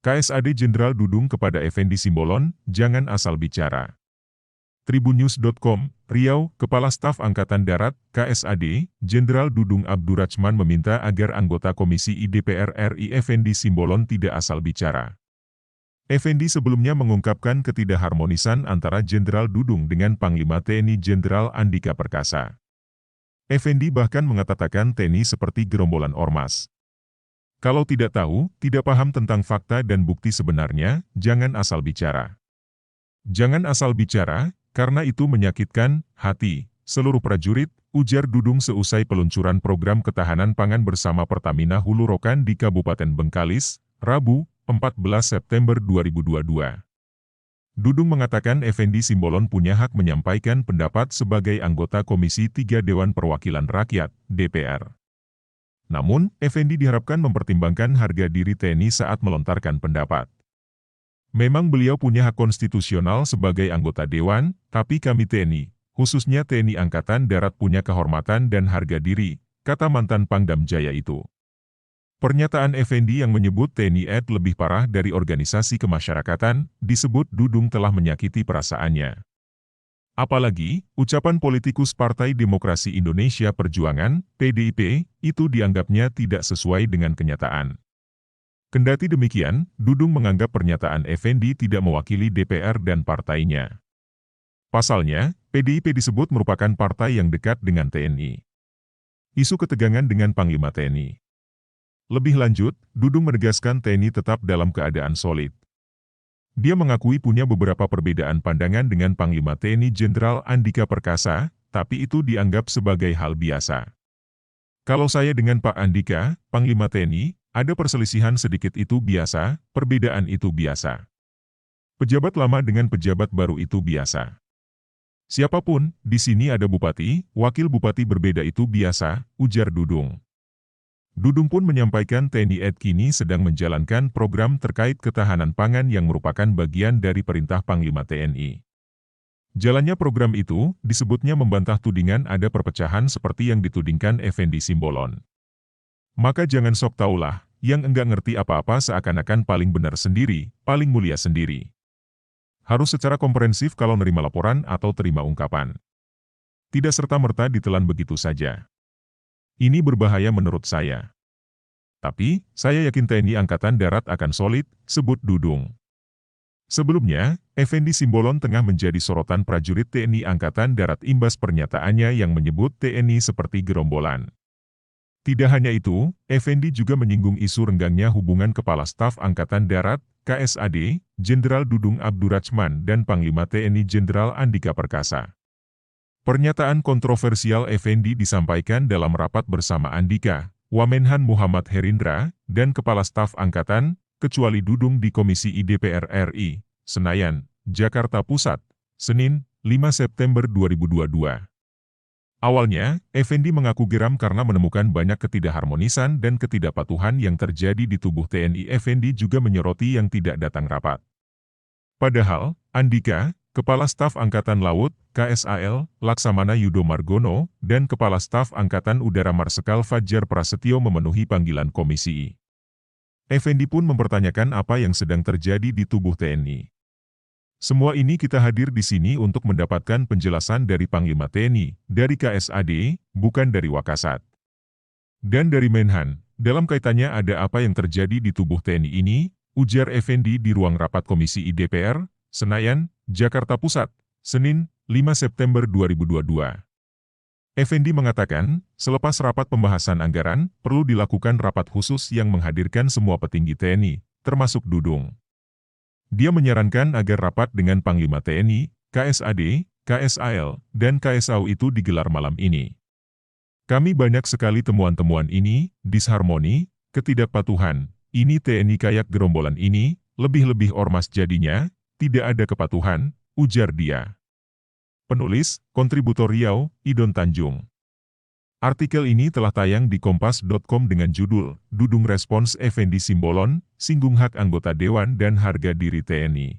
KSAD Jenderal Dudung kepada Effendi Simbolon, jangan asal bicara. Tribunnews.com, Riau, Kepala Staf Angkatan Darat, KSAD, Jenderal Dudung Abdurrachman meminta agar anggota Komisi I DPR RI Effendi Simbolon tidak asal bicara. Effendi sebelumnya mengungkapkan ketidakharmonisan antara Jenderal Dudung dengan Panglima TNI Jenderal Andika Perkasa. Effendi bahkan mengatakan TNI seperti gerombolan ormas. Kalau tidak tahu, tidak paham tentang fakta dan bukti sebenarnya, jangan asal bicara. Jangan asal bicara, karena itu menyakitkan hati seluruh prajurit, ujar Dudung seusai peluncuran program ketahanan pangan bersama Pertamina Hulu Rokan di Kabupaten Bengkalis, Rabu, 14 September 2022. Dudung mengatakan Effendi Simbolon punya hak menyampaikan pendapat sebagai anggota Komisi 3 Dewan Perwakilan Rakyat, DPR. Namun, Effendi diharapkan mempertimbangkan harga diri TNI saat melontarkan pendapat. Memang beliau punya hak konstitusional sebagai anggota Dewan, tapi kami TNI, khususnya TNI Angkatan Darat punya kehormatan dan harga diri, kata mantan Pangdam Jaya itu. Pernyataan Effendi yang menyebut TNI AD lebih parah dari organisasi kemasyarakatan, disebut Dudung telah menyakiti perasaannya. Apalagi, ucapan politikus Partai Demokrasi Indonesia Perjuangan, PDIP, itu dianggapnya tidak sesuai dengan kenyataan. Kendati demikian, Dudung menganggap pernyataan Effendi tidak mewakili DPR dan partainya. Pasalnya, PDIP disebut merupakan partai yang dekat dengan TNI. Isu ketegangan dengan Panglima TNI. Lebih lanjut, Dudung menegaskan TNI tetap dalam keadaan solid. Dia mengakui punya beberapa perbedaan pandangan dengan Panglima TNI Jenderal Andika Perkasa, tapi itu dianggap sebagai hal biasa. Kalau saya dengan Pak Andika, Panglima TNI, ada perselisihan sedikit itu biasa, perbedaan itu biasa. Pejabat lama dengan pejabat baru itu biasa. Siapapun, di sini ada bupati, wakil bupati berbeda itu biasa, ujar Dudung. Dudung pun menyampaikan TNI AD kini sedang menjalankan program terkait ketahanan pangan yang merupakan bagian dari perintah Panglima TNI. Jalannya program itu, disebutnya membantah tudingan ada perpecahan seperti yang ditudingkan Effendi Simbolon. Maka jangan sok taulah, yang enggak ngerti apa-apa seakan-akan paling benar sendiri, paling mulia sendiri. Harus secara komprehensif kalau nerima laporan atau terima ungkapan. Tidak serta-merta ditelan begitu saja. Ini berbahaya menurut saya. Tapi, saya yakin TNI Angkatan Darat akan solid, sebut Dudung. Sebelumnya, Effendi Simbolon tengah menjadi sorotan prajurit TNI Angkatan Darat imbas pernyataannya yang menyebut TNI seperti gerombolan. Tidak hanya itu, Effendi juga menyinggung isu renggangnya hubungan Kepala Staf Angkatan Darat, KSAD, Jenderal Dudung Abdurrachman dan Panglima TNI Jenderal Andika Perkasa. Pernyataan kontroversial Effendi disampaikan dalam rapat bersama Andika, Wamenhan Muhammad Herindra, dan Kepala Staf Angkatan, kecuali Dudung di Komisi I DPR RI, Senayan, Jakarta Pusat, Senin, 5 September 2022. Awalnya, Effendi mengaku geram karena menemukan banyak ketidakharmonisan dan ketidakpatuhan yang terjadi di tubuh TNI. Effendi juga menyoroti yang tidak datang rapat. Padahal, Andika, Kepala Staf Angkatan Laut, KSAL, Laksamana Yudo Margono, dan Kepala Staf Angkatan Udara Marsikal Fajar Prasetyo memenuhi panggilan Komisi I. Effendi pun mempertanyakan apa yang sedang terjadi di tubuh TNI. Semua ini kita hadir di sini untuk mendapatkan penjelasan dari Panglima TNI, dari KSAD, bukan dari Wakasat. Dan dari Menhan, dalam kaitannya ada apa yang terjadi di tubuh TNI ini, ujar Effendi di ruang rapat Komisi I DPR, Senayan, Jakarta Pusat, Senin, 5 September 2022. Effendi mengatakan, selepas rapat pembahasan anggaran, perlu dilakukan rapat khusus yang menghadirkan semua petinggi TNI, termasuk Dudung. Dia menyarankan agar rapat dengan Panglima TNI, KSAD, KSAL, dan KSAU itu digelar malam ini. Kami banyak sekali temuan-temuan ini, disharmoni, ketidakpatuhan, ini TNI kayak gerombolan ini, lebih-lebih ormas jadinya, tidak ada kepatuhan, ujar dia. Penulis, kontributor Riau, Idon Tanjung. Artikel ini telah tayang di kompas.com dengan judul, Dudung Respons Effendi Simbolon, Singgung Hak Anggota Dewan dan Harga Diri TNI.